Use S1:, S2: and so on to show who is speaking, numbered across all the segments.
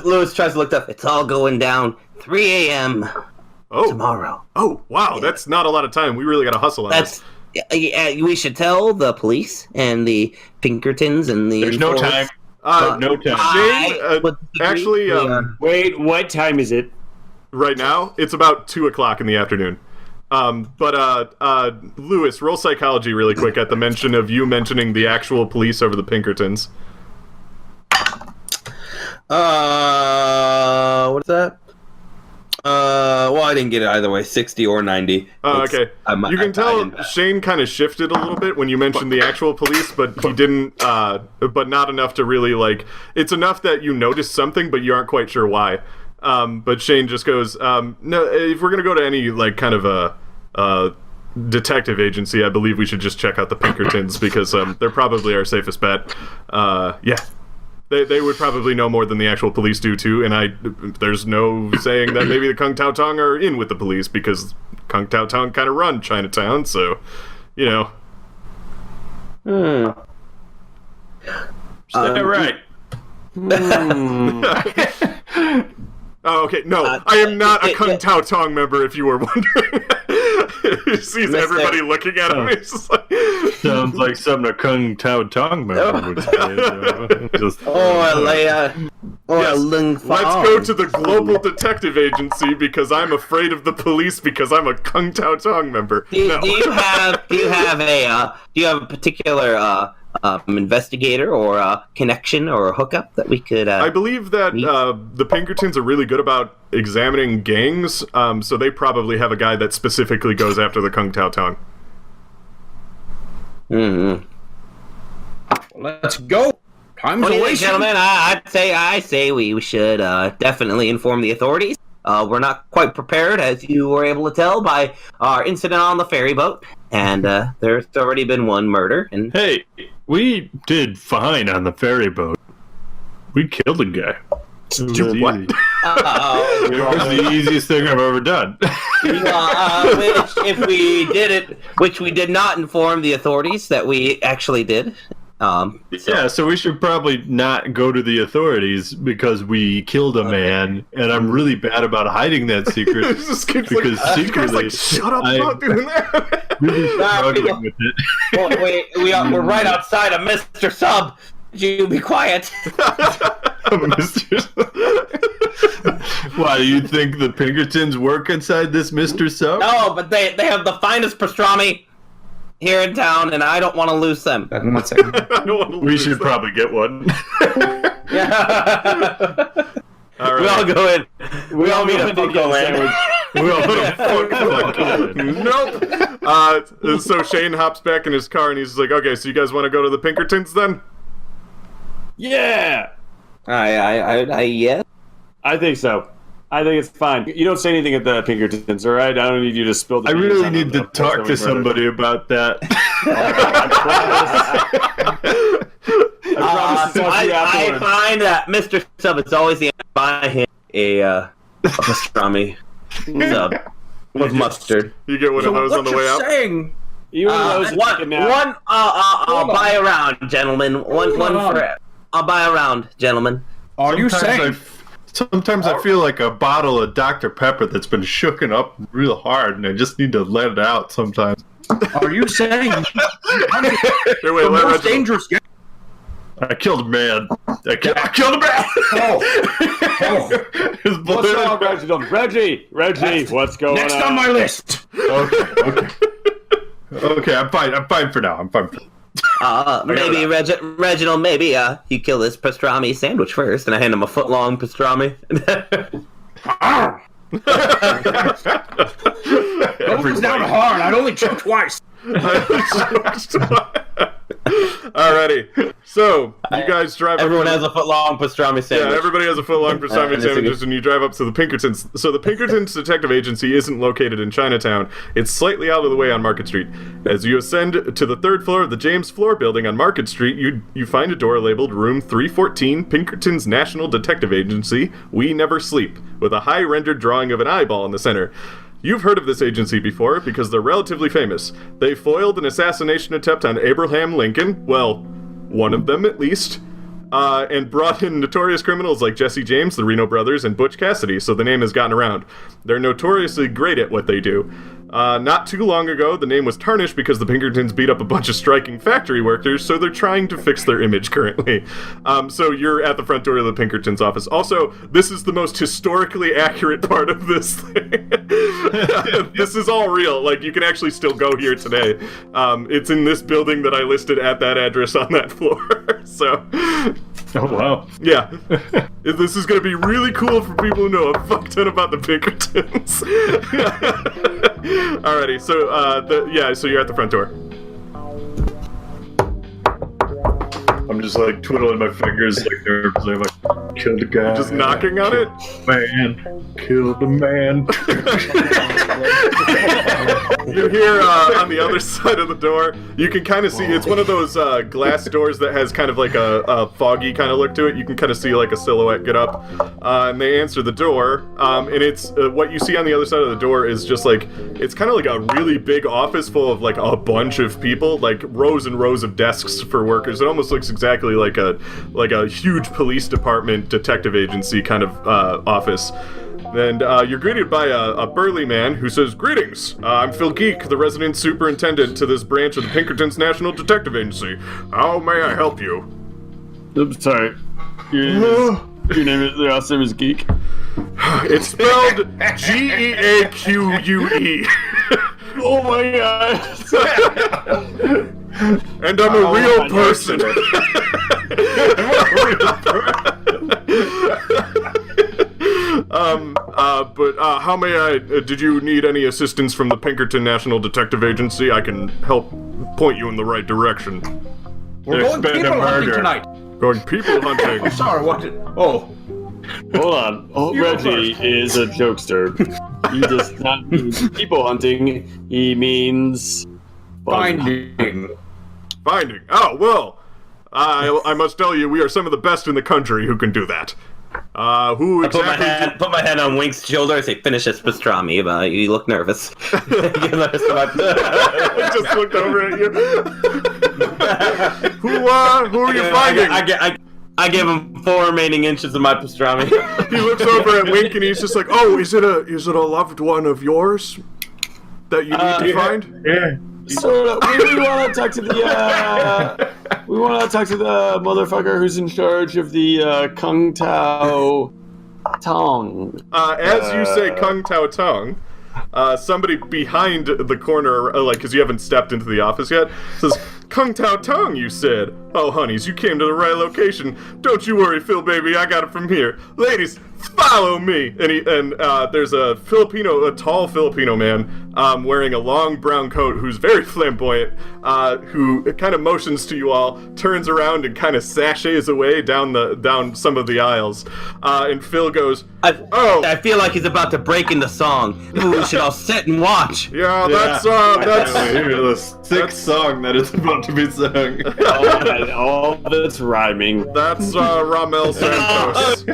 S1: Lewis tries to look up. It's all going down 3 a.m. tomorrow.
S2: Oh, wow. That's not a lot of time. We really got to hustle on this.
S1: We should tell the police and the Pinkertons and the...
S3: There's no time. No time.
S2: Shane, actually...
S4: Wait, what time is it?
S2: Right now, it's about 2 o'clock in the afternoon. Lewis, roll psychology really quick at the mention of you mentioning the actual police over the Pinkertons.
S1: What's that? Well, I didn't get it either way, 60 or 90.
S2: Oh, okay. You can tell Shane kind of shifted a little bit when you mentioned the actual police, but he didn't, but not enough to really, like, it's enough that you noticed something, but you aren't quite sure why. But Shane just goes, no, if we're gonna go to any, like, kind of a detective agency, I believe we should just check out the Pinkertons, because, they're probably our safest bet. Yeah. They would probably know more than the actual police do, too, and there's no saying that maybe the Kung Tao Tong are in with the police, because Kung Tao Tong kind of run Chinatown, so, you know.
S4: Is that right?
S2: Oh, okay, no, I am not a Kung Tao Tong member, if you were wondering. He sees everybody looking at him, he's just like...
S3: Sounds like something a Kung Tao Tong member would say.
S1: Let's
S2: go to the Global Detective Agency because I'm afraid of the police because I'm a Kung Tao Tong member.
S1: Do you have a particular investigator or a connection or a hookup that we could
S2: I believe that the Pinkertons are really good about examining gangs, so they probably have a guy that specifically goes after the Kung Tao Tong.
S4: Mm-hmm. Let's go. Time's away,
S1: gentlemen. I say we should definitely inform the authorities. We're not quite prepared, as you were able to tell by our incident on the ferry boat, and there's already been one murder. And
S3: hey, we did fine on the ferry boat. We killed a guy. It was easy.
S1: What?
S3: It was the easiest thing I've ever done.
S1: Which we did not inform the authorities that we actually did.
S3: So we should probably not go to the authorities because we killed a man, and I'm really bad about hiding that secret because secretly,
S2: shut up, I'm not doing that.
S3: Really struggling with it.
S1: Wait, we're right outside of Mr. Sub. You be quiet.
S3: Mr. Why, you think the Pinkertons work inside this Mr. Sub?
S1: No, but they have the finest pastrami here in town, and I don't want to lose them.
S4: One second.
S3: We should probably get one.
S2: All right.
S1: We all go in. We all meet at Funko Land.
S3: We all put a Funko Land.
S2: Nope. So Shane hops back in his car, and he's like, okay, so you guys want to go to the Pinkertons then?
S4: Yeah.
S1: Yes.
S4: I think so. I think it's fine. You don't say anything at the Pinkertons, all right? I don't need you to spill the beans.
S3: I really need to talk to somebody about that.
S1: I find that Mr. Sub is always the buy him a pastrami sub with mustard.
S2: You get one of those on the way out?
S4: Saying? You
S1: I'll buy a round, gentlemen. One for... I'll buy a round, gentlemen.
S4: Are you saying...
S3: Sometimes I feel like a bottle of Dr. Pepper that's been shooken up real hard, and I just need to let it out sometimes.
S4: Are you saying
S2: the
S4: most dangerous game?
S3: I killed a man. I killed a man!
S4: What's wrong, Reggie? Reggie, what's going on? Next on my list!
S3: Okay, I'm fine for now.
S1: Maybe Reginald, maybe you kill this pastrami sandwich first, and I hand him a foot-long pastrami.
S4: Everything's down hard. I'd only choke twice.
S2: Alrighty, so you guys drive.
S1: Everyone has a foot-long pastrami sandwich.
S2: Yeah, everybody has a foot-long pastrami sandwiches, and you drive up to the Pinkertons. So the Pinkertons Detective Agency isn't located in Chinatown. It's slightly out of the way on Market Street. As you ascend to the third floor of the James Floor building on Market Street, you find a door labeled Room 314, Pinkertons National Detective Agency. We never sleep, with a high rendered drawing of an eyeball in the center. You've heard of this agency before because they're relatively famous. They foiled an assassination attempt on Abraham Lincoln, well, one of them at least. and brought in notorious criminals like Jesse James, the Reno Brothers, and Butch Cassidy, so the name has gotten around. They're notoriously great at what they do. Not too long ago, the name was tarnished because the Pinkertons beat up a bunch of striking factory workers, so they're trying to fix their image currently. So you're at the front door of the Pinkertons office. Also, this is the most historically accurate part of this thing. This is all real. Like, you can actually still go here today. It's in this building that I listed at that address on that floor. So...
S3: Oh, wow.
S2: Yeah. This is going to be really cool for people who know a fuck ton about the Pinkertons. Alrighty, so, so you're at the front door.
S3: I'm just, like, twiddling my fingers, like, nervously. I'm like, killed a guy.
S2: Just knocking on it?
S3: Man. Killed a man.
S2: You hear on the other side of the door, you can kind of see, it's one of those glass doors that has kind of like a foggy kind of look to it. You can kind of see like a silhouette get up, and they answer the door, and it's, what you see on the other side of the door is just like, it's kind of like a really big office full of like a bunch of people, like rows and rows of desks for workers. It almost looks exactly like a huge police department, detective agency kind of office. And you're greeted by a burly man who says, "Greetings, I'm Phil Geek, the resident superintendent to this branch of the Pinkertons National Detective Agency. How may I help you?"
S4: Oops, sorry. Your last name is Geek?
S2: It's spelled Geaque.
S4: Oh my god.
S2: And I'm a real person. But how may I, did you need any assistance from the Pinkerton National Detective Agency? I can help point you in the right direction.
S5: We're going people hunting tonight.
S2: Going people hunting?
S5: I'm sorry, what did... Oh.
S4: Hold on. Oh, Reggie is a jokester. He does not mean people hunting. He means...
S5: Finding.
S2: Finding. Oh, well, I must tell you, we are some of the best in the country who can do that. Who exactly...
S1: Put my hand on Wink's shoulder and say, "Finish this pastrami." You look nervous.
S2: I just looked over at you. Who are you finding?
S1: I give him 4 remaining inches of my pastrami.
S2: He looks over at Wink and he's just like, "Oh, is it a loved one of yours that you need to find?"
S3: Yeah.
S4: So we want to talk to the motherfucker who's in charge of the Kung Tao Tong.
S2: As you say Kung Tao Tong, somebody behind the corner, because you haven't stepped into the office yet, says, "Kung Tao Tong, you said? Oh, honeys, you came to the right location. Don't you worry, Phil, baby, I got it from here. Ladies, follow me." And there's a tall Filipino man wearing a long brown coat who's very flamboyant, who kind of motions to you all, turns around and kind of sashays away down some of the aisles. And Phil goes,
S1: I feel like he's about to break into song. Ooh, we should all sit and watch.
S2: Yeah, that's
S3: the sixth song that is about to be sung.
S4: All that's rhyming.
S2: That's Ramel Santos.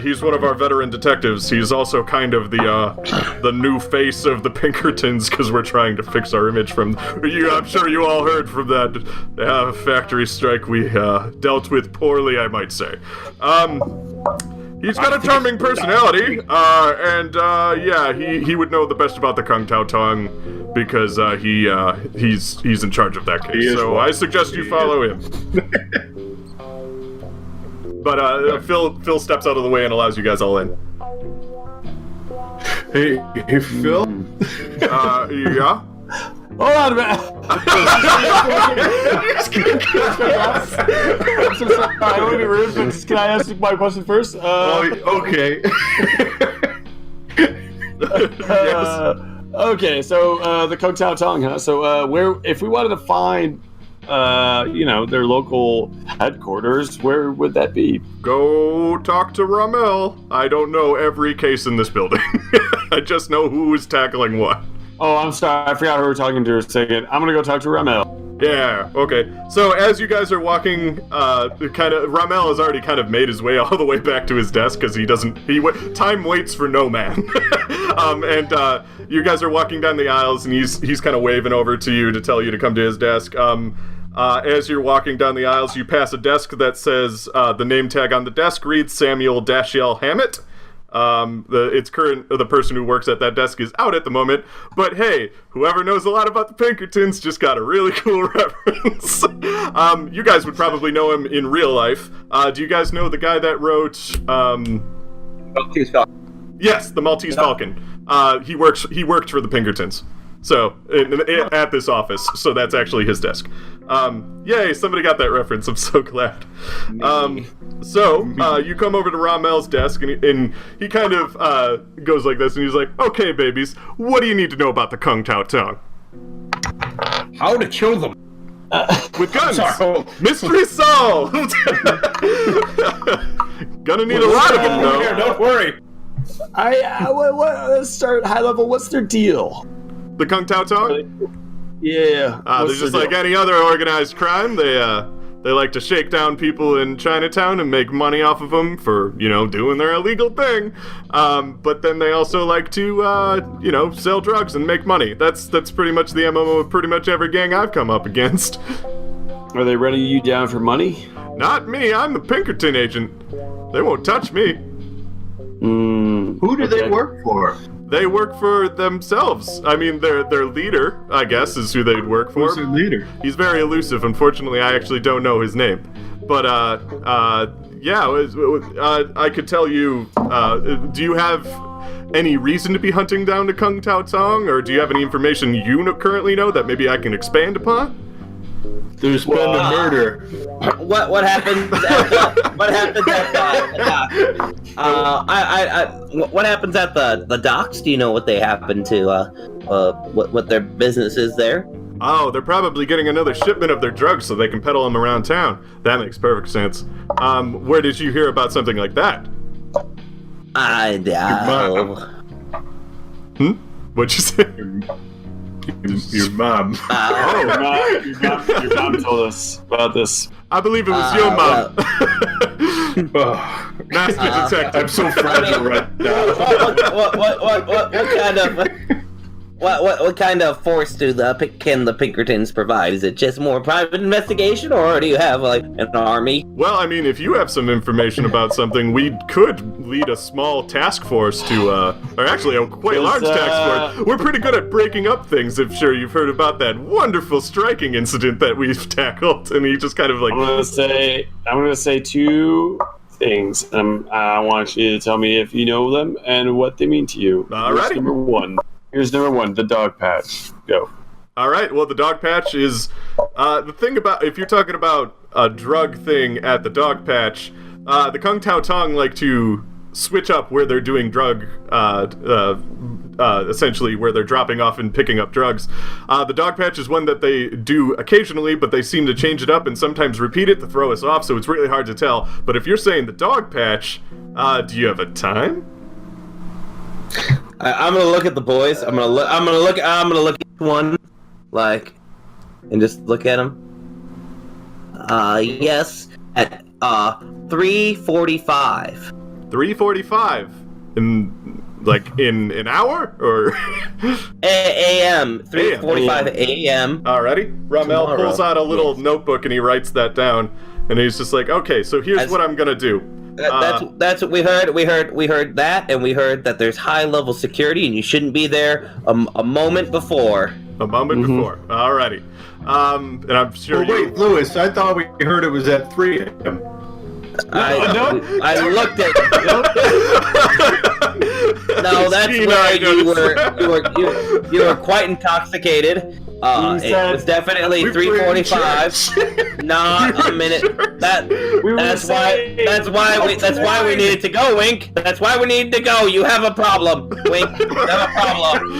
S2: He's one of our veteran detectives. He's also kind of the new face of the Pinkertons because we're trying to fix our image from. I'm sure you all heard from that factory strike we dealt with poorly, I might say. He's got a charming personality, and he would know the best about the Kung Tao Tong because he's in charge of that case. So I suggest you follow him. But Phil steps out of the way and allows you guys all in.
S3: Hey, Phil?
S2: Yeah?
S4: Hold on a minute. I'm so sorry. I don't want to be rude, but can I ask my question first?
S3: Okay.
S2: Yes.
S4: Okay, so the Kung Tao Tong, huh? So if we wanted to find their local headquarters, where would that be?
S2: Go talk to Ramel. I don't know every case in this building. I just know who is tackling what.
S4: Oh, I'm sorry. I forgot who we were talking to a second. I'm gonna go talk to Ramel.
S2: Yeah, okay. So as you guys are walking, Ramel has already kind of made his way all the way back to his desk because time waits for no man. And you guys are walking down the aisles and he's kind of waving over to you to tell you to come to his desk. As you're walking down the aisles, you pass a desk that says the name tag on the desk reads Samuel Dashiell Hammett. The person who works at that desk is out at the moment, but hey, whoever knows a lot about the Pinkertons just got a really cool reference. You guys would probably know him in real life. Do you guys know the guy that wrote
S1: Maltese Falcon?
S2: Yes, the Maltese Falcon. He worked for the Pinkertons. So, at this office. So that's actually his desk. Yay, somebody got that reference. I'm so glad. You come over to Romel's desk, and he kind of goes like this, and he's like, okay, babies, what do you need to know about the Kung Tao Tong?
S5: How to kill them.
S2: With guns!
S5: Sorry.
S2: Mystery solved! Gonna need a lot of them, though.
S5: Here, don't worry.
S4: Let's start high level. What's their deal?
S2: The Kung Tao Tong?
S4: Yeah.
S2: They're just like any other organized crime. They like to shake down people in Chinatown and make money off of them for, doing their illegal thing. But then they also like to, sell drugs and make money. That's pretty much the MMO of pretty much every gang I've come up against.
S4: Are they running you down for money?
S2: Not me. I'm the Pinkerton agent. They won't touch me.
S3: Who do they work for?
S2: They work for themselves. I mean, their leader, I guess, is who they'd work for.
S3: Who's their leader?
S2: He's very elusive. Unfortunately, I actually don't know his name. But, I could tell you, do you have any reason to be hunting down the Kung Tao Tong? Or do you have any information you currently know that maybe I can expand upon?
S3: There's been a murder.
S1: What happened? What happens at the docks? Do you know what they happen to? What their business is there?
S2: Oh, they're probably getting another shipment of their drugs so they can peddle them around town. That makes perfect sense. Where did you hear about something like that?
S1: I doubt.
S2: What'd you say?
S3: Your mom.
S4: Your mom told us about this.
S2: I believe it was your mom. Master detective.
S3: I'm so fragile right now.
S1: What kind of force can the Pinkertons provide? Is it just more private investigation, or do you have like an army?
S2: Well, I mean, if you have some information about something, we could lead a small task force or actually a quite large task force. We're pretty good at breaking up things. I'm sure you've heard about that wonderful striking incident that we've tackled. And he just kind of like.
S4: I'm gonna say two things. I want you to tell me if you know them and what they mean to you.
S2: Alrighty.
S4: Here's number one, the dog patch. Go.
S2: All right. Well, the dog patch is the thing about if you're talking about a drug thing at the dog patch, the Kung Tao Tong like to switch up where they're doing drug, essentially where they're dropping off and picking up drugs. The dog patch is one that they do occasionally, but they seem to change it up and sometimes repeat it to throw us off. So it's really hard to tell. But if you're saying the dog patch, do you have a time?
S1: I'm gonna look at the boys. I'm gonna look at each one, and just look at them. Yes, at 3:45.
S2: 3:45 in an hour or
S1: a.m. 3:45 a.m.
S2: Alrighty. Ramel pulls out a little notebook and he writes that down, and he's just like, okay, so here's what I'm gonna do.
S1: That's what we heard. We heard that, and we heard that there's high level security, and you shouldn't be there a moment before.
S2: A moment before. Alrighty. And I'm sure.
S3: Wait, Lewis. I thought we heard it was at 3 a.m.
S1: I looked at. No, that's where you were quite intoxicated. It was definitely 3:45. Not a minute. That's why we needed to go, Wink. That's why we needed to go. You have a problem, Wink. You have a problem.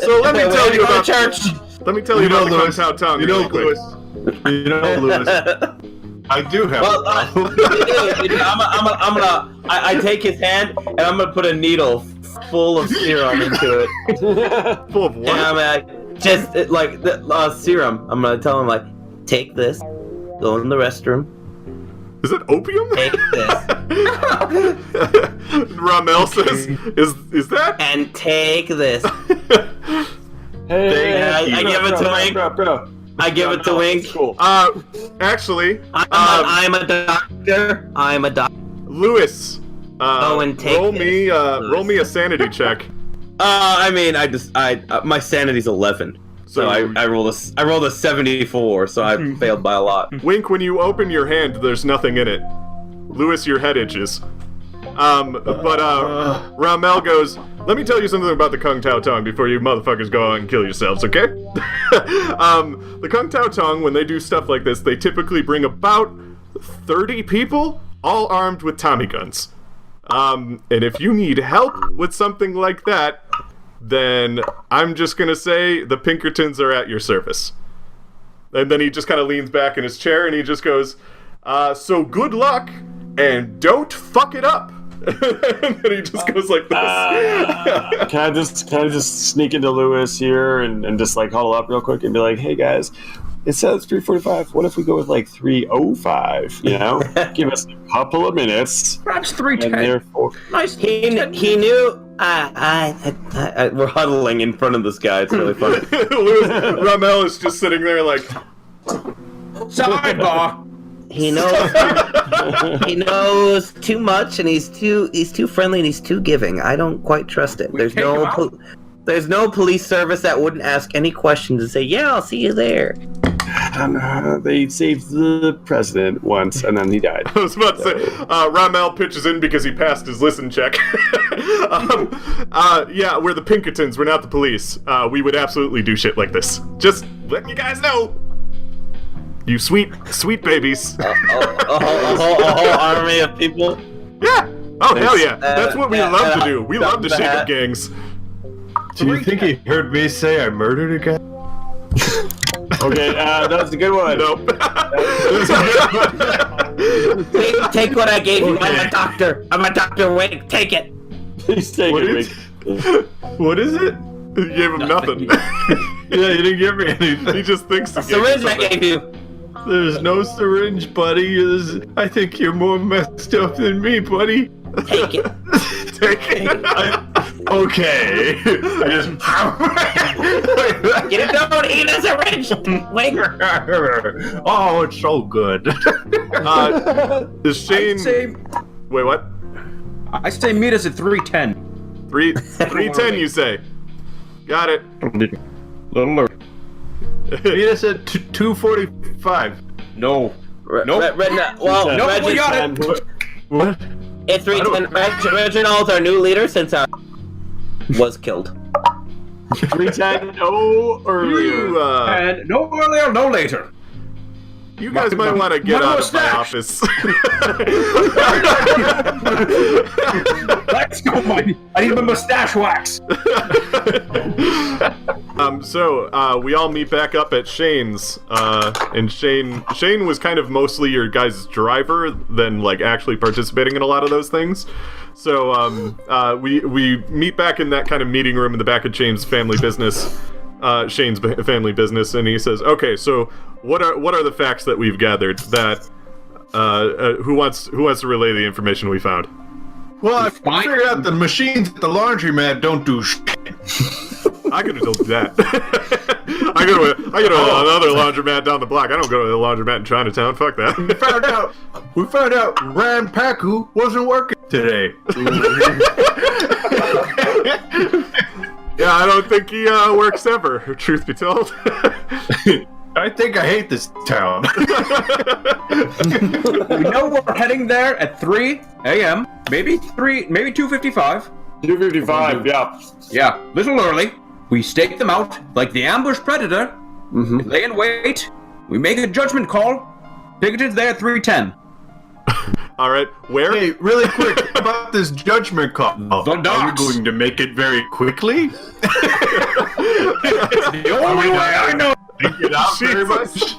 S2: So let me tell you about
S1: church.
S2: Let me tell you about the Kung Tao Tong.
S3: You know, Lewis. I do have a problem.
S1: I take his hand and I'm gonna put a needle full of serum into it.
S2: Full of what?
S1: And I'm serum. I'm gonna tell him take this, go in the restroom.
S2: Is it opium?
S1: Take this.
S2: Ramel says, "Is that?"
S1: And take this.
S4: Hey,
S1: I give it to Wink.
S4: Bro.
S1: I give it to Wink.
S4: Cool.
S2: Actually,
S1: I'm a doctor. I'm a doctor.
S2: Lewis,
S1: and take
S2: roll
S1: this.
S2: roll me a sanity check.
S6: My sanity's 11. So I rolled a 74, so I failed by a lot.
S2: Wink, when you open your hand, there's nothing in it. Lewis, your head itches. But Ramel goes, let me tell you something about the Kung Tao Tong before you motherfuckers go out and kill yourselves, okay? The Kung Tao Tong, when they do stuff like this, they typically bring about 30 people, all armed with Tommy guns. And if you need help with something like that, then I'm just gonna say the Pinkertons are at your service. And then he just kind of leans back in his chair and he just goes, so good luck, and don't fuck it up. And then he just goes like this.
S4: Can I just sneak into Lewis here and just like huddle up real quick and be like, hey guys, it says 3:45. What if we go with like 3:05? You know, give us a couple of minutes.
S5: Perhaps 3:10.
S4: And therefore,
S5: Nice.
S1: He knew. We're huddling in front of this guy. It's really funny.
S2: Lewis, Ramel is just sitting there like,
S5: Sidebar.
S1: He knows. He knows too much, and he's too friendly, and he's too giving. I don't quite trust it. There's no police service that wouldn't ask any questions and say, "Yeah, I'll see you there."
S4: they saved the president once, and then he died.
S2: I was about to say, Ramel pitches in because he passed his listen check. Yeah, we're the Pinkertons, we're not the police. We would absolutely do shit like this. Just letting you guys know. You sweet babies.
S1: A whole army of people.
S2: Yeah. Oh, hell yeah. That's what we love to do. We love to shake up gangs.
S3: Do you think he heard me say I murdered a guy?
S4: Okay, that's a good one.
S2: Nope.
S1: Take what I gave you. I'm a doctor. I'm a doctor. Wait, take it.
S4: Please take it.
S3: What is it?
S2: You gave him nothing.
S3: Yeah, you didn't give me anything.
S2: He just thinks he
S1: A syringe I gave you.
S3: There's no syringe, buddy. I think you're more messed up than me, buddy.
S1: Take it.
S2: Take it.
S3: Okay. I just...
S1: You don't eat a syringe. Wait.
S3: Oh, it's so good.
S2: Is Shane... Wait, what?
S5: I say meet us at 3:10.
S2: 3:10, you say? Got it.
S5: Little early.
S3: Meet us at 2:45.
S5: No. Nope.
S1: Reggie,
S5: we got it.
S3: What?
S1: It's 3:10. Reginald's our new leader since our was killed.
S4: 3:10, no earlier.
S5: And no earlier, no later.
S2: You guys might want to get out of my office.
S5: Let's go, Mike. I need my mustache wax.
S2: So we all meet back up at Shane's, and Shane was kind of mostly your guys' driver than like actually participating in a lot of those things. So we meet back in that kind of meeting room in the back of Shane's family business. Shane's family business, and he says, "Okay, so what are the facts that we've gathered? That who wants to relay the information we found?"
S3: Well, I figured out the machines at the laundromat don't do shit.
S2: I could have told you that. I go to another laundromat down the block. I don't go to the laundromat in Chinatown. Fuck that.
S3: We found out Ran Paku wasn't working today.
S2: Yeah, I don't think he works ever, truth be told.
S3: I think I hate this town.
S5: We know we're heading there at 3 a.m. Maybe 2:55.
S4: 2:55, yeah.
S5: Yeah, little early. We stake them out like the ambush predator.
S4: Mm-hmm.
S5: We lay in wait. We make a judgment call. Pinkerton's there at 3:10.
S2: All right, where?
S3: Hey, really quick about this judgment call.
S5: The
S3: Are you
S5: docks.
S3: going to make it very quickly?
S5: The only way I know.
S3: Think it out very much.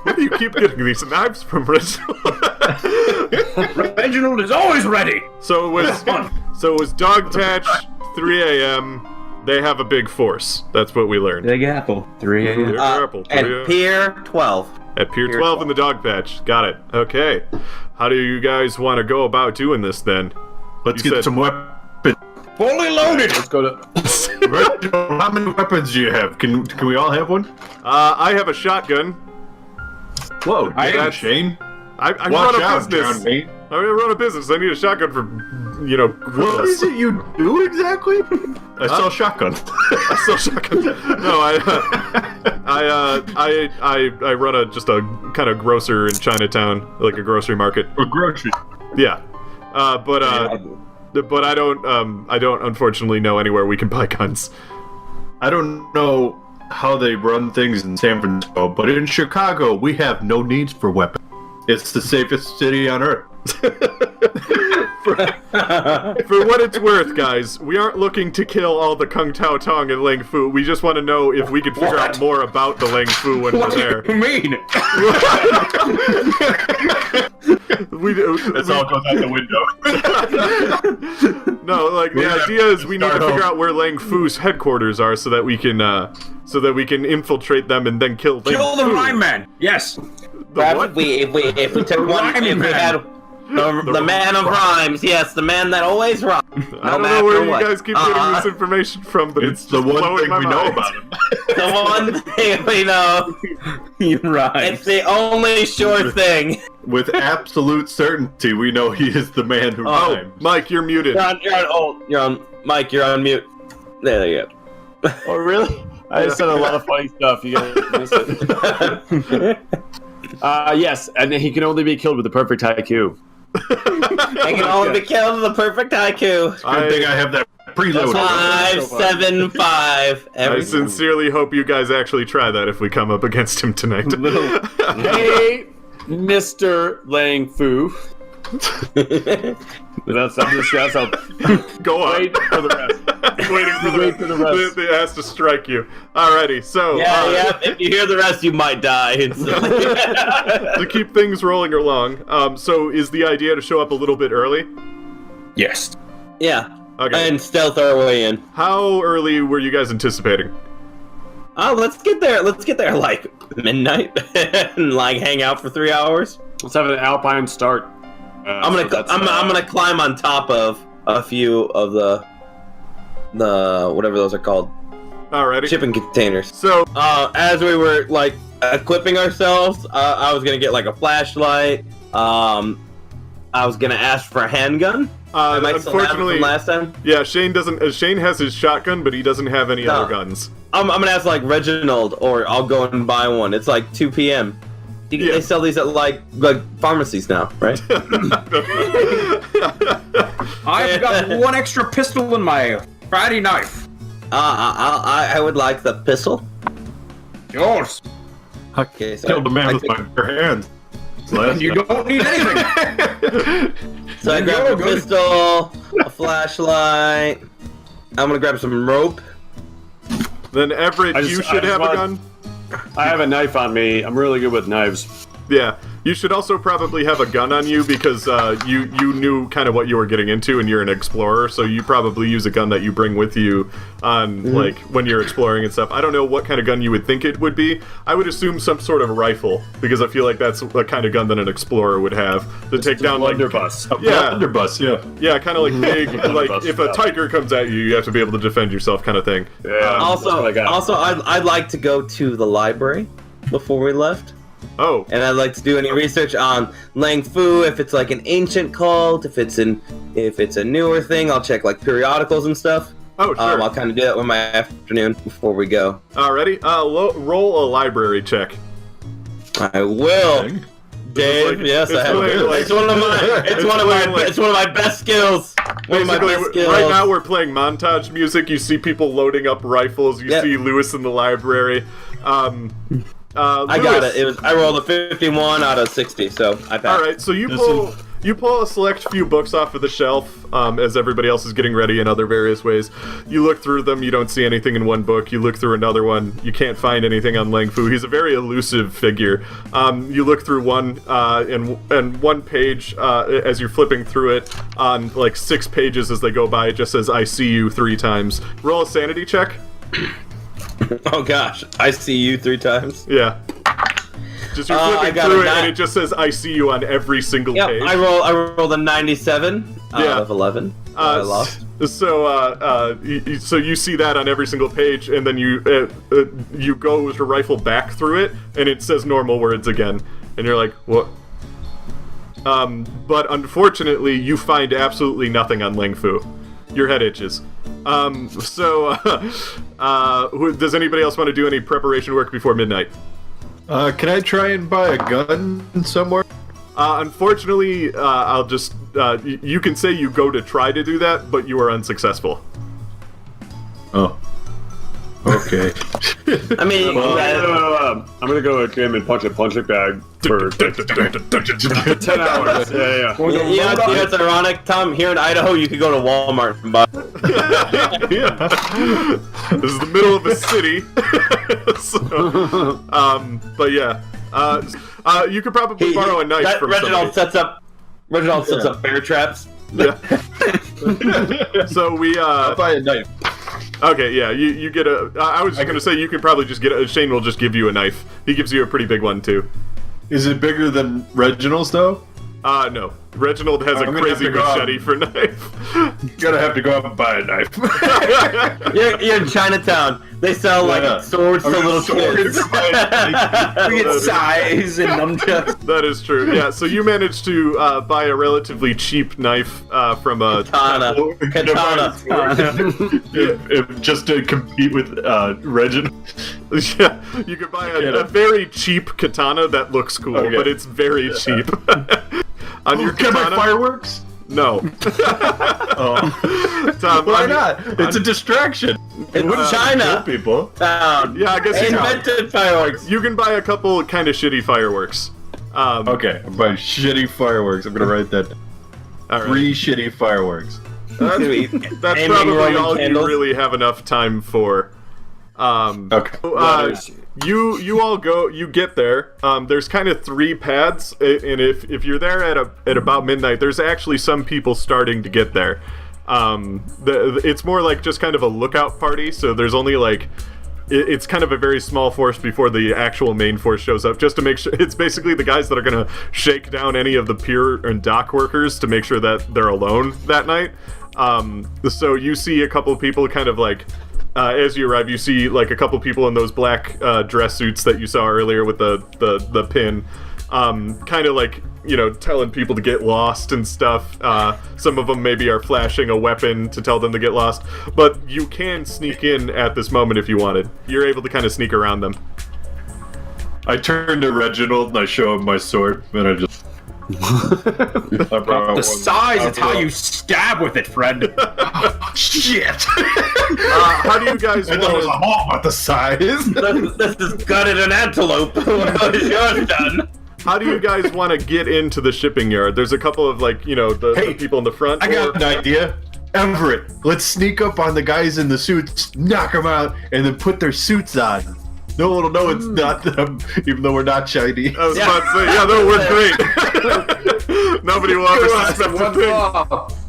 S2: Where do you keep getting these knives from, Reginald?
S5: Reginald is always ready.
S2: So it was Dogtatch, 3 a.m. They have a big force. That's what we learned.
S5: Big Apple, 3 a.m.
S2: Big Apple, 3
S1: At
S2: a.m.
S1: Pier 12.
S2: At Pier 12 in the dog patch. Got it. Okay. How do you guys want to go about doing this then?
S3: Let's
S2: You
S3: get
S2: said-
S3: some weapons.
S5: Fully loaded.
S4: Let's go to
S3: Reginald, how many weapons do you have? Can we all have one?
S2: I have a shotgun.
S3: Whoa,
S2: I-
S3: Shane.
S2: I
S3: Watch
S2: run a
S3: out,
S2: business.
S3: John Wayne.
S2: I run a business. I need a shotgun for,
S3: What
S2: criminals.
S3: is it you do exactly? I sell shotgun.
S2: I sell shotgun. No, I run just a kind of grocer in Chinatown, like a grocery market.
S3: A grocery.
S2: Yeah, but I don't unfortunately know anywhere we can buy guns.
S3: I don't know how they run things in San Francisco, but in Chicago, we have no needs for weapons. It's the safest city on earth.
S2: For what it's worth, guys, we aren't looking to kill all the Kung Tao Tong and Lang Fu. We just want to know if we could figure out more about the Lang Fu when we're there.
S5: What do you mean?
S3: That's all goes out the window.
S2: No, like the idea is we need to figure out where Lang Fu's headquarters are so that we can infiltrate them and then kill Lang
S5: Kill the
S2: Fu.
S5: rhyme man. Yes.
S2: What?
S1: If we took one, if we had the man of rhymes, yes, the man that always rhymes.
S2: I don't know where you guys keep getting this information from, but
S3: It's
S2: it's
S3: the
S2: just
S3: one
S2: blowing
S3: thing
S2: my
S3: we know
S2: mind.
S3: about him.
S1: The one thing we know.
S5: You're right.
S1: It's the only sure thing.
S3: With absolute certainty, we know he is the man who
S2: Oh,
S3: rhymes.
S2: Mike, you're muted.
S1: You're on. Mike, you're on mute. There you go.
S4: Oh, really? I said a lot of funny stuff. You guys missed it. Yes, and he can only be killed with the perfect haiku.
S1: I can only be killed with the perfect haiku.
S3: Good thing I have that preloaded.
S1: 575.
S2: I sincerely hope you guys actually try that if we come up against him tonight.
S4: Hey, Mr. Lang Fu. That's how.
S2: Go on.
S4: Wait for the rest.
S2: Waiting for the rest. It has to strike you. Alrighty, so
S1: Yeah. If you hear the rest, you might die instantly.
S2: to keep things rolling along, so is the idea to show up a little bit early?
S5: Yes.
S1: Yeah.
S2: Okay.
S1: And stealth our way in.
S2: How early were you guys anticipating?
S1: Oh, let's get there. Let's get there like midnight and like hang out for 3 hours.
S4: Let's have an alpine start.
S1: I'm gonna climb on top of a few of the whatever those are called,
S2: Alrighty.
S1: shipping containers.
S2: So
S1: As we were like equipping ourselves, I was gonna get like a flashlight. I was gonna ask for a handgun. I might still have it
S2: unfortunately,
S1: from last time.
S2: yeah, Shane doesn't. Shane has his shotgun, but he doesn't have any other guns.
S1: I'm gonna ask like Reginald, or I'll go and buy one. It's like 2 p.m.
S2: Yeah.
S1: They sell these at like pharmacies now, right?
S5: I've got one extra pistol in my Friday knife.
S1: I would like the pistol.
S5: Yours.
S1: Okay, so
S3: Killed a man
S1: I
S3: with
S1: think-
S3: my bare hands.
S5: And you don't need anything.
S1: So I grabbed a pistol, a flashlight. I'm gonna grab some rope.
S2: Then Everett, you should have a gun.
S4: I have a knife on me. I'm really good with knives.
S2: Yeah, you should also probably have a gun on you because you knew kind of what you were getting into, and you're an explorer, so you probably use a gun that you bring with you on like when you're exploring and stuff. I don't know what kind of gun you would think it would be. I would assume some sort of rifle because I feel like that's the kind of gun that an explorer would have to take down like
S4: blunderbuss.
S2: Yeah.
S3: Blunderbuss, yeah.
S2: Yeah, kind of like big, like if a tiger comes at you, you have to be able to defend yourself, kind of thing.
S4: Yeah, that's what I got.
S1: Also, I'd like to go to the library before we left.
S2: Oh,
S1: And I'd like to do any research on Lang Fu, if it's like an ancient cult, if it's a newer thing, I'll check like periodicals and stuff.
S2: oh, sure.
S1: I'll kind of do that with my afternoon before we go.
S2: Alrighty, roll a library check.
S1: I will, Dave.
S2: like-
S1: Yes,
S2: it's
S1: I have.
S2: like-
S1: It's one of my. It's one of my.
S2: like-
S1: It's one of my best skills. One of my
S2: Basically,
S1: best skills.
S2: right now we're playing montage music. You see people loading up rifles. You
S1: Yep.
S2: see Lewis in the library.
S1: I got it. I rolled a 51 out of 60, so I passed.
S2: All right, so you pull a select few books off of the shelf as everybody else is getting ready in other various ways. You look through them. You don't see anything in one book. You look through another one. You can't find anything on Lang Fu. He's a very elusive figure. You look through one and one page as you're flipping through it on like 6 pages as they go by. It just says "I see you" 3 times. Roll a sanity check.
S1: Oh gosh, I see you 3 times.
S2: Yeah. Just you're
S1: I
S2: flipping
S1: got
S2: through
S1: a
S2: it, and
S1: nine.
S2: it just says "I see you" on every single
S1: Yep,
S2: page.
S1: I rolled a 97. out of 11. I lost.
S2: So you see that on every single page, and then you go with your rifle back through it, and it says normal words again, and you're like, what? But unfortunately, you find absolutely nothing on Ling Fu. Your head itches. Does anybody else want to do any preparation work before midnight?
S3: Can I try and buy a gun somewhere?
S2: Unfortunately, I'll just... you can say you go to try to do that, but you are unsuccessful.
S3: Oh. Okay.
S1: I mean,
S4: I'm gonna go with him and punch a punching bag for 10 hours. Yeah.
S1: It's ironic, Tom. Here in Idaho, you could go to Walmart and buy.
S2: This is the middle of a city. But yeah. You could probably borrow a knife from
S1: Reginald
S2: somebody.
S1: Reginald sets up bear traps.
S2: Yeah. So
S3: I'll buy a knife.
S2: Okay, yeah, you get a... I was going to say you could probably just get a... Shane will just give you a knife. He gives you a pretty big one, too.
S3: Is it bigger than Reginald's, though?
S2: No. Reginald has a crazy machete for knife.
S3: Gonna have to go out and buy a knife.
S1: You're in Chinatown. They sell, swords to little kids.
S5: We get size and nunchucks.
S2: That is true, yeah. So you managed to buy a relatively cheap knife from a...
S1: Katana.
S3: Just to compete with Reginald.
S2: Yeah, you could buy a very cheap katana that looks cool, but it's very cheap. On your katana,
S3: fireworks?
S2: No. Tom,
S3: why not? It's a distraction.
S1: In China,
S3: people.
S2: Yeah, I guess
S1: invented fireworks.
S2: You can buy a couple kind of shitty fireworks.
S3: Okay, I'm buying shitty fireworks. I'm gonna write that down.
S2: All right.
S3: 3 shitty fireworks.
S2: That's probably all you really have enough time for.
S3: Okay.
S2: You all go. You get there. There's kind of 3 pads, and if you're there at about midnight, there's actually some people starting to get there. It's more like just kind of a lookout party. So there's only it's kind of a very small force before the actual main force shows up, just to make sure. It's basically the guys that are gonna shake down any of the pier and dock workers to make sure that they're alone that night. So you see a couple of people kind of as you arrive, you see a couple people in those black dress suits that you saw earlier with the pin, kind of telling people to get lost and stuff. Some of them maybe are flashing a weapon to tell them to get lost, but you can sneak in at this moment if you wanted. You're able to kind of sneak around them.
S3: I turn to Reginald and I show him my sword, and I just...
S5: The size is how you stab with it, friend.
S3: Shit!
S2: How do you guys want
S3: I'm all about the size.
S1: This is gutted an antelope. What is yours done?
S2: How do you guys want to get into the shipping yard? There's a couple of the people in the front.
S3: I got an idea. Everett, let's sneak up on the guys in the suits, knock them out, and then put their suits on. No one will know it's not them, even though we're not shiny.
S2: I was about to say, yeah, that would work great. Nobody will ever suspect a thing.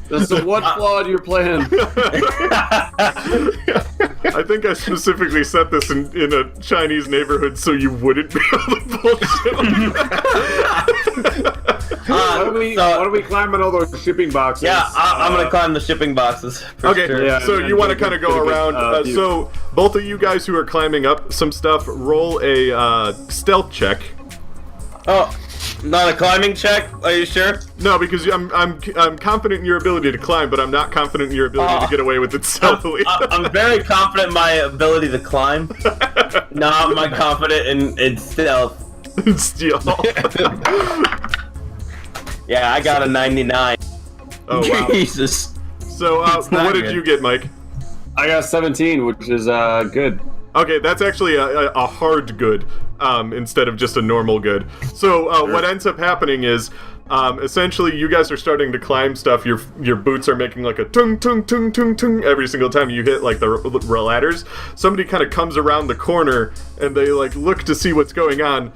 S7: There's the one flaw in your plan.
S2: I think I specifically set this in a Chinese neighborhood so you wouldn't be able to bullshit.
S7: Why don't we climb on all those shipping boxes?
S1: Yeah, I'm gonna climb the shipping boxes.
S2: Okay,
S1: sure.
S2: yeah, so you want to kind of go around. So both of you guys who are climbing up some stuff, roll a stealth check.
S1: Oh, not a climbing check? Are you sure?
S2: No, because I'm confident in your ability to climb, but I'm not confident in your ability to get away with it stealthily.
S1: I'm very confident in my ability to climb. Not my confident in stealth.
S2: Steal.
S1: Yeah, I got a 99.
S2: Oh wow.
S1: Jesus.
S2: So what did you get, Mike?
S4: I got 17, which is good.
S2: Okay, that's actually a hard good instead of just a normal good. So what ends up happening is essentially you guys are starting to climb stuff. Your boots are making a tung tung tung tung tung every single time you hit the ladders. Somebody kind of comes around the corner and they look to see what's going on.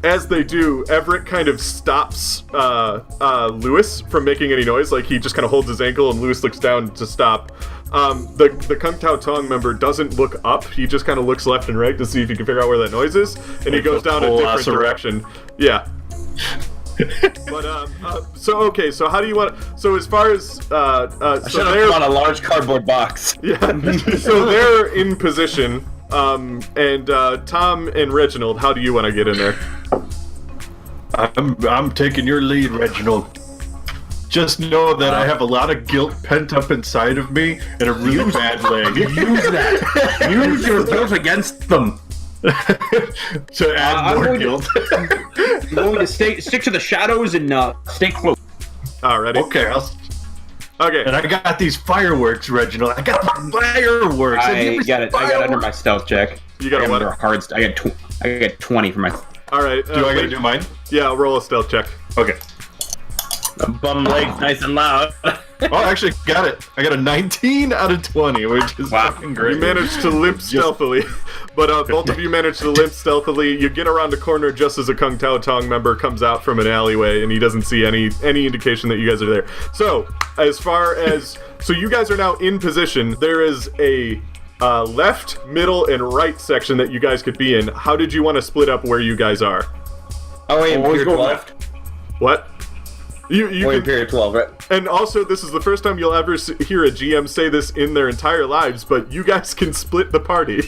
S2: As they do, Everett kind of stops Lewis from making any noise. He just kind of holds his ankle and Lewis looks down to stop. The Kung Tao Tong member doesn't look up. He just kind of looks left and right to see if he can figure out where that noise is. And he goes down a different direction. Yeah. But so how do you want? So as far as
S6: I should have bought a large cardboard box.
S2: Yeah. So they're in position. And Tom and Reginald, how do you want to get in there?
S3: I'm taking your lead, Reginald. Just know that I have a lot of guilt pent up inside of me and a really bad leg.
S5: Use that. Use your guilt against them.
S3: To add more guilt.
S5: I'm going to stick to the shadows and stay close.
S2: Alrighty.
S3: Okay,
S2: Okay.
S3: And I got these fireworks, Reginald. I got the fireworks.
S5: I got it under my stealth check.
S2: You got a what?
S5: I got 20 for my.
S2: Alright.
S3: Do I gotta do mine?
S2: Yeah, roll a stealth check.
S3: Okay.
S6: A bum leg's nice and loud.
S3: Oh, I actually got it. I got a 19 out of 20, which is fucking great.
S2: You managed to limp stealthily, but both of you managed to limp stealthily. You get around a corner just as a Kung Tao Tong member comes out from an alleyway, and he doesn't see any indication that you guys are there. So, as far as you guys are now in position, there is a left, middle, and right section that you guys could be in. How did you want to split up where you guys are?
S6: Oh, wait, Pier 12.
S5: left.
S2: What? You
S6: Wait, Pier 12, right?
S2: And also, this is the first time you'll ever hear a GM say this in their entire lives, but you guys can split the party.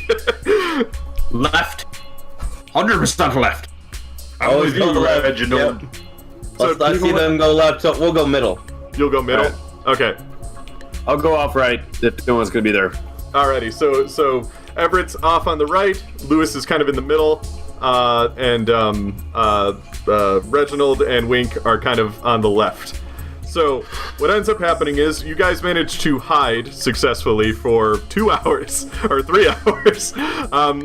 S5: Left. 100% left.
S6: Always go left, Reginald.
S2: Yep.
S6: I see them go left, so we'll go middle.
S2: You'll go middle? Okay.
S4: I'll go off right if no one's gonna be there.
S2: Alrighty, so Everett's off on the right, Lewis is kind of in the middle, and Reginald and Wink are kind of on the left. So, what ends up happening is, you guys manage to hide successfully for 2 hours, or 3 hours.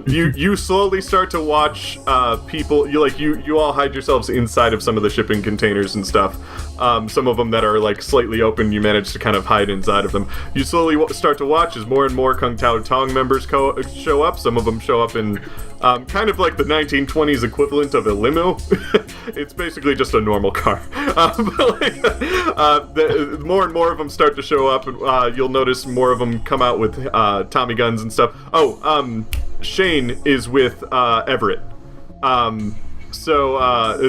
S2: You slowly start to watch people, you all hide yourselves inside of some of the shipping containers and stuff. Some of them that are like slightly open, you manage to kind of hide inside of them. You slowly start to watch as more and more Kung Tao Tong members show up. Some of them show up in kind of like the 1920s equivalent of a limo. It's basically just a normal car. More and more of them start to show up. You'll notice more of them come out with Tommy guns and stuff. Shane is with Everett.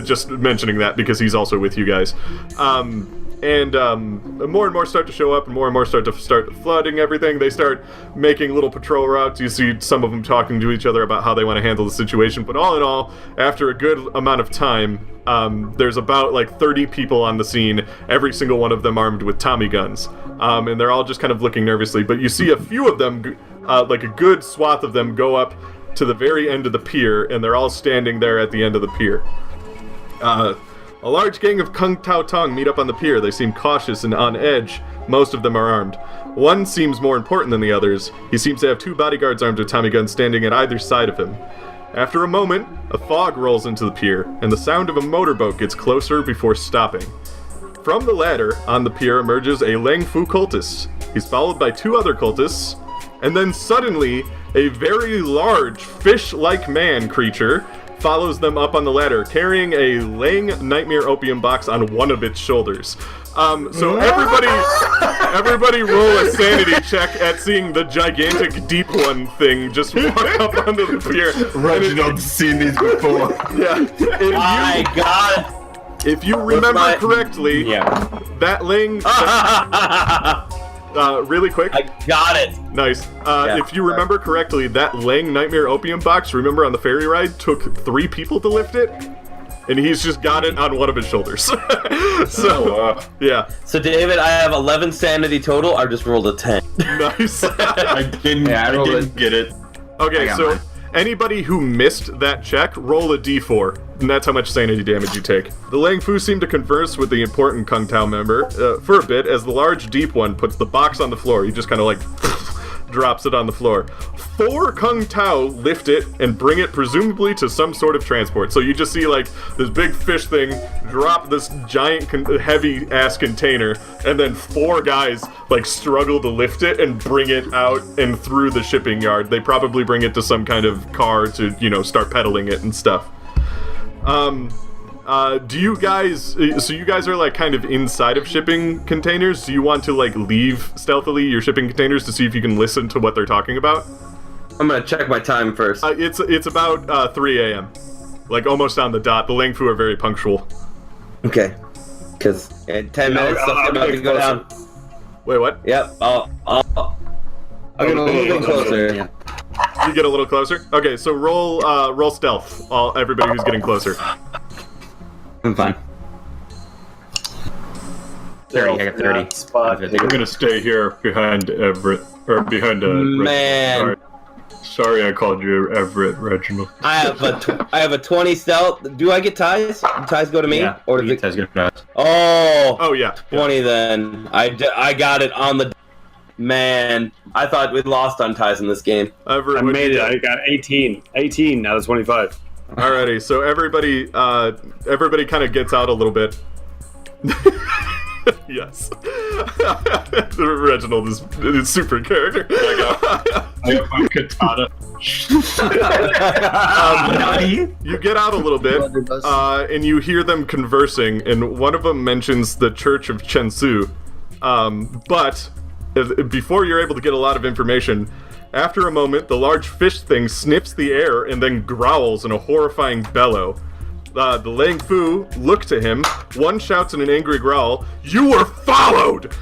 S2: Just mentioning that because he's also with you guys. And more and more start to show up, and more start flooding everything. They start making little patrol routes. You see some of them talking to each other about how they want to handle the situation. But all in all, after a good amount of time, there's about like 30 people on the scene, every single one of them armed with Tommy guns. And they're all just kind of looking nervously. But you see a few of them, like a good swath of them, go up to the very end of the pier, and they're all standing there at the end of the pier. A large gang of Kung Tao Tong meet up on the pier. They seem cautious and on edge. Most of them are armed. One seems more important than the others. He seems to have 2 bodyguards armed with Tommy guns standing at either side of him. After a moment, a fog rolls into the pier, and the sound of a motorboat gets closer before stopping. From the ladder, on the pier emerges a Lang Fu cultist. He's followed by 2 other cultists, and then suddenly, a very large, fish-like man creature follows them up on the ladder, carrying a Lang Nightmare Opium box on one of its shoulders. So everybody roll a sanity check at seeing the gigantic deep one thing just walk up onto the pier.
S3: Reginald's seen these before.
S2: Yeah.
S6: I got it.
S2: If you remember correctly, that Lang... really quick.
S6: I got it.
S2: Nice. If you remember correctly, that Lang Nightmare Opium box, remember on the ferry ride, took 3 people to lift it? And he's just got it on one of his shoulders. Yeah.
S6: So, David, I have 11 sanity total. I just rolled a 10.
S2: Nice.
S3: I didn't get it.
S2: Okay, so
S5: mine.
S2: Anybody who missed that check, roll a d4, and that's how much sanity damage you take. The Lang Fu seem to converse with the important Kung Tao member for a bit, as the large deep one puts the box on the floor. He just kind of like drops it on the floor. 4 Kung Tao lift it and bring it presumably to some sort of transport. So you just see like this big fish thing drop this giant heavy ass container, and then 4 guys like struggle to lift it and bring it out and through the shipping yard. They probably bring it to some kind of car to, you know, start pedaling it and stuff. Do you guys, so you guys are like kind of inside of shipping containers. Do you want to like leave stealthily your shipping containers to see if you can listen to what they're talking about?
S6: I'm gonna check my time first.
S2: It's about 3 a.m. Like almost on the dot. The Lang Fu are very punctual.
S6: Okay. Because in 10 minutes, stuff's about to go down.
S2: Wait, what?
S6: Yep. I'll get a little bit closer.
S2: You get a little closer? Okay, so roll stealth. Everybody who's getting closer.
S6: I'm fine.
S5: 30. I got 30.
S4: Spot.
S3: I'm gonna stay here behind Everett, or behind
S6: Man.
S3: Reginald. Sorry, I called you Everett, Reginald.
S6: I have a 20 stealth. Do I get ties? Do ties go to me?
S5: Yeah.
S6: Or does it...
S5: Ties go to us.
S2: Oh, yeah.
S6: 20 then. I got it on the... Man, I thought we'd lost on ties in this game.
S2: Everett,
S4: I made it. I got 18. 18 out of 25.
S2: Alrighty, so everybody kind of gets out a little bit. Yes. Reginald is super character.
S3: I have my katana.
S2: You get out a little bit, and you hear them conversing, and one of them mentions the Church of Chensu. But before you're able to get a lot of information, after a moment, the large fish thing sniffs the air and then growls in a horrifying bellow. The Lang Fu look to him. One shouts in an angry growl, "You were followed!"